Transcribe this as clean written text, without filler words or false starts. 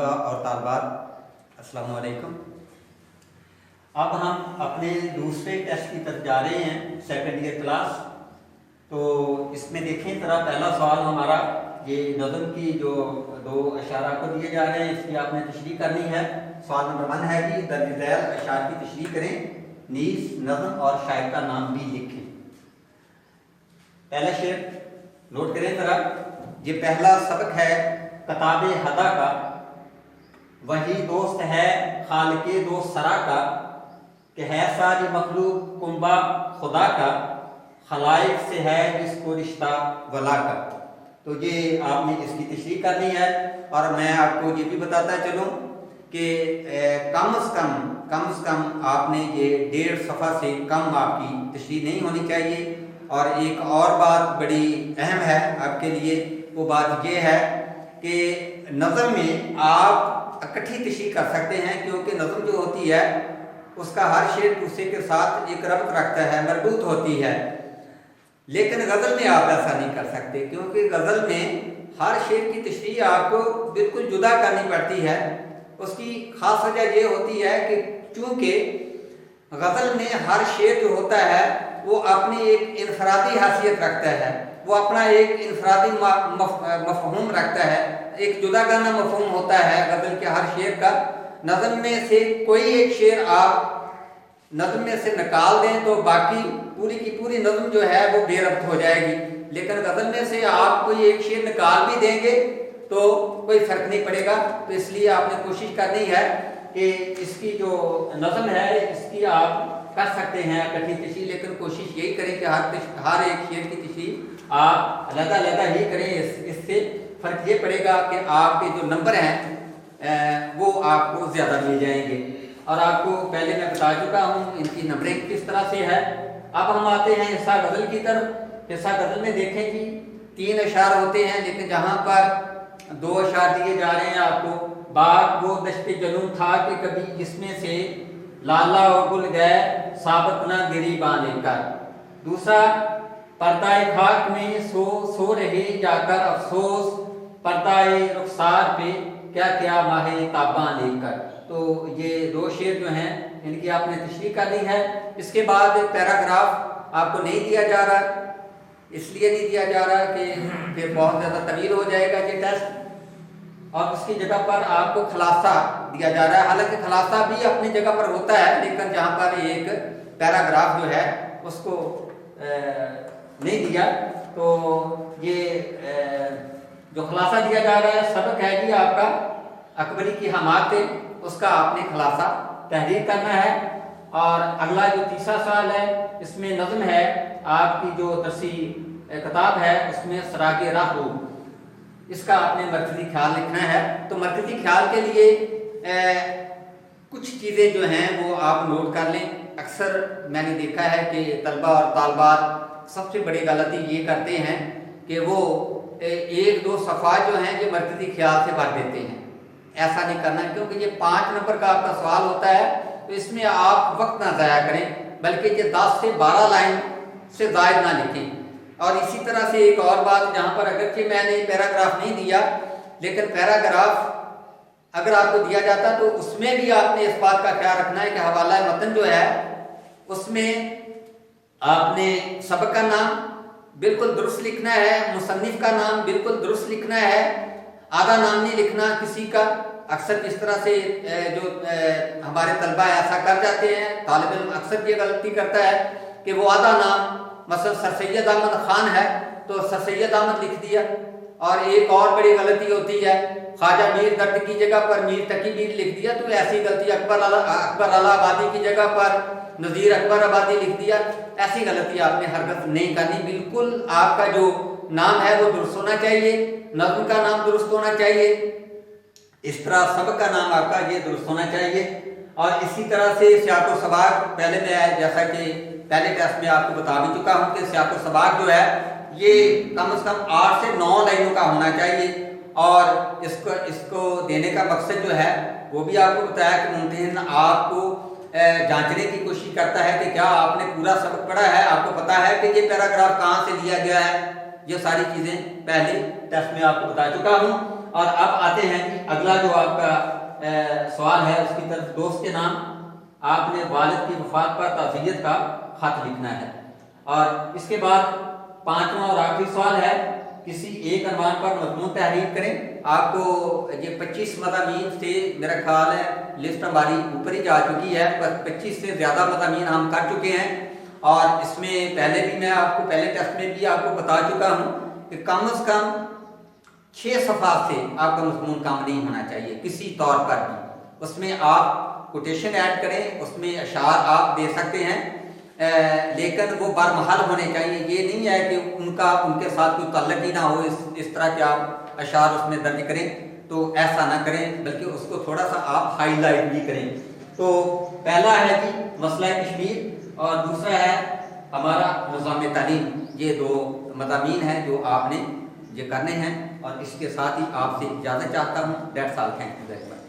طلبہ اور طالبات السلام علیکم۔ اب ہم اپنے دوسرے ٹیسٹ کی طرف جا رہے ہیں، سیکنڈ ایئر کلاس۔ تو اس میں دیکھیں ذرا، پہلا سوال ہمارا یہ نظم کی جو 2 اشعار آپ کو دیے جا رہے ہیں، اس کی آپ نے تشریح کرنی ہے۔ سوال نمبر 1 ہے کہ درج ذیل اشعار کی تشریح کریں، نیز نظم اور شاعر کا نام بھی لکھیں۔ پہلا شعر نوٹ کریں ذرا، یہ پہلا سبق ہے کتاب ہدا کا، وہی دوست ہے خالق دوست سرا کا، کہ ہے ساری مخلوق کنبہ خدا کا، خلائق سے ہے جس کو رشتہ ولا کا۔ تو یہ آپ نے اس کی تشریح کرنی ہے، اور میں آپ کو یہ بھی بتاتا چلوں کہ کم از کم آپ نے یہ 1.5 صفحہ سے کم آپ کی تشریح نہیں ہونی چاہیے۔ اور ایک اور بات بڑی اہم ہے آپ کے لیے، وہ بات یہ ہے کہ نظم میں آپ اکٹھی تشریح کر سکتے ہیں، کیونکہ نظم جو ہوتی ہے اس کا ہر شعر دوسرے کے ساتھ ایک ربط رکھتا ہے، مربوط ہوتی ہے۔ لیکن غزل میں آپ ایسا نہیں کر سکتے، کیونکہ غزل میں ہر شعر کی تشریح آپ کو بالکل جدا کرنی پڑتی ہے۔ اس کی خاص وجہ یہ ہوتی ہے کہ چونکہ غزل میں ہر شعر جو ہوتا ہے وہ اپنی ایک انفرادی حیثیت رکھتا ہے، وہ اپنا ایک انفرادی مفہوم رکھتا ہے، ایک جدا گانا مفہوم ہوتا ہے غزل کے ہر شعر کا۔ نظم میں سے کوئی ایک شعر آپ نظم میں سے نکال دیں تو باقی پوری کی پوری نظم جو ہے وہ بے ربط ہو جائے گی، لیکن غزل میں سے آپ کوئی ایک شعر نکال بھی دیں گے تو کوئی فرق نہیں پڑے گا۔ تو اس لیے آپ نے کوشش کرنی ہے کہ اس کی جو نظم ہے اس کی آپ کر سکتے ہیں اکٹھی تشریح، لیکن کوشش یہی کریں کہ ہر ایک شعر کی تشریح آپ علیحدہ ہی کریں۔ اس سے فرق یہ پڑے گا کہ آپ کے جو نمبر ہیں وہ آپ کو زیادہ مل جائیں گے۔ اور آپ کو پہلے میں بتا چکا ہوں ان کی نمبرنگ کس طرح سے ہے۔ اب ہم آتے ہیں حصہ غزل کی طرف۔ حصہ غزل میں دیکھیں کہ 3 اشعار ہوتے ہیں، لیکن جہاں پر 2 اشعار دیے جا رہے ہیں آپ کو۔ باغ وہ دشت جنون تھا کہ کبھی جس میں سے لالا و گل گئے ثابت نہ گری بانے کر۔ دوسرا، پردہ خاک میں سو رہے جا کر افسوس، پردہ رخسار پہ کیا کیا ماہ تاباں لے کر۔ تو یہ 2 شعر جو ہیں ان کی آپ نے تشریح کرنی ہے۔ اس کے بعد پیراگراف آپ کو نہیں دیا جا رہا، اس لیے نہیں دیا جا رہا کہ پھر بہت زیادہ طویل ہو جائے گا یہ ٹیسٹ، اور اس کی جگہ پر آپ کو خلاصہ دیا جا رہا ہے۔ حالانکہ خلاصہ بھی اپنی جگہ پر ہوتا ہے، لیکن جہاں پر ایک پیراگراف جو ہے اس کو نہیں دیا، تو یہ جو خلاصہ دیا جا رہا ہے سبق ہے کہ آپ کا اکبری کی حمایت، اس کا آپ نے خلاصہ تحریر کرنا ہے۔ اور اگلا جو تیسرا سوال ہے اس میں نظم ہے، آپ کی جو درسی کتاب ہے اس میں سراغ راہ رو، اس کا آپ نے مرکزی خیال لکھنا ہے۔ تو مرکزی خیال کے لیے کچھ چیزیں جو ہیں وہ آپ نوٹ کر لیں۔ اکثر میں نے دیکھا ہے کہ طلبہ اور طالبات سب سے بڑی غلطی یہ کرتے ہیں کہ وہ 1-2 صفحات جو ہیں یہ مرکزی خیال سے بھر دیتے ہیں۔ ایسا نہیں کرنا، کیونکہ یہ 5 نمبر کا آپ کا سوال ہوتا ہے، تو اس میں آپ وقت نہ ضائع کریں، بلکہ یہ 10 سے 12 لائن سے زائد نہ لکھیں۔ اور اسی طرح سے ایک اور بات، جہاں پر اگرچہ میں نے پیراگراف نہیں دیا، لیکن پیراگراف اگر آپ کو دیا جاتا تو اس میں بھی آپ نے اس بات کا خیال رکھنا ہے کہ حوالہ متن جو ہے اس میں آپ نے سبق کا نام بالکل درست لکھنا ہے، مصنف کا نام بالکل درست لکھنا ہے، آدھا نام نہیں لکھنا کسی کا۔ اکثر اس طرح سے جو ہمارے طلبہ ایسا کر جاتے ہیں، طالب علم اکثر یہ غلطی کرتا ہے کہ وہ آدھا نام مثلا سر سید احمد خان ہے تو سر سید احمد لکھ دیا۔ اور ایک اور بڑی غلطی ہوتی ہے، خواجہ میر درد کی جگہ پر میر تقی میر لکھ دیا، تو ایسی غلطی اکبر اعلی آبادی کی جگہ پر نذیر اکبر آبادی لکھ دیا، ایسی غلطی آپ نے ہرگز نہیں کرنی۔ بالکل آپ کا جو نام ہے وہ درست ہونا چاہیے، نظم کا نام درست ہونا چاہیے، اس طرح سبق کا نام آپ کا یہ درست ہونا چاہیے۔ اور اسی طرح سے سیاق و سباق، پہلے میں جیسا کہ پہلے ٹیسٹ میں آپ کو بتا بھی چکا ہوں کہ سیاق و سباق جو ہے یہ کم از کم 8 سے 9 لائنوں کا ہونا چاہیے، اور اس کو دینے کا مقصد جو ہے وہ بھی آپ کو بتایا کہ ممتحن آپ کو جانچنے کی کوشش کرتا ہے کہ کیا آپ نے پورا سبق پڑھا ہے، آپ کو پتا ہے کہ یہ پیراگراف کہاں سے لیا گیا ہے۔ یہ ساری چیزیں پہلے ٹیسٹ میں آپ کو بتا چکا ہوں۔ اور اب آتے ہیں کہ اگلا جو آپ کا سوال ہے اس کی طرف. دوست کے نام آپ نے والد کی وفات پر تعزیت کا خط لکھنا ہے. اور اس کے بعد پانچواں اور آخری سوال ہے کسی ایک عنوان پر مضمون تحریر کریں. آپ کو یہ 25 مضامین سے میرا خیال ہے لسٹ ہماری اوپر ہی جا چکی ہے, بس 25 سے زیادہ مضامین ہم کر چکے ہیں. اور اس میں پہلے بھی میں آپ کو پہلے ٹیسٹ میں بھی آپ کو بتا چکا ہوں کہ کم از کم 6 صفحات سے آپ کا مضمون کم نہیں ہونا چاہیے کسی طور پر بھی. اس میں آپ کوٹیشن ایڈ کریں, اس میں اشعار آپ دے سکتے ہیں, لیکن وہ برمحل ہونے چاہیے. یہ نہیں ہے کہ ان کے ساتھ کوئی تعلق ہی نہ ہو اس طرح کے آپ اشعار اس میں درج کریں, تو ایسا نہ کریں, بلکہ اس کو تھوڑا سا آپ ہائی لائٹ بھی کریں. تو پہلا ہے جی مسئلہ کشمیر اور دوسرا ہے ہمارا نظام تعلیم. یہ 2 مضامین ہیں جو آپ نے یہ کرنے ہیں, اور اس کے ساتھ ہی آپ سے اجازت چاہتا ہوں. That's all, thank you very much.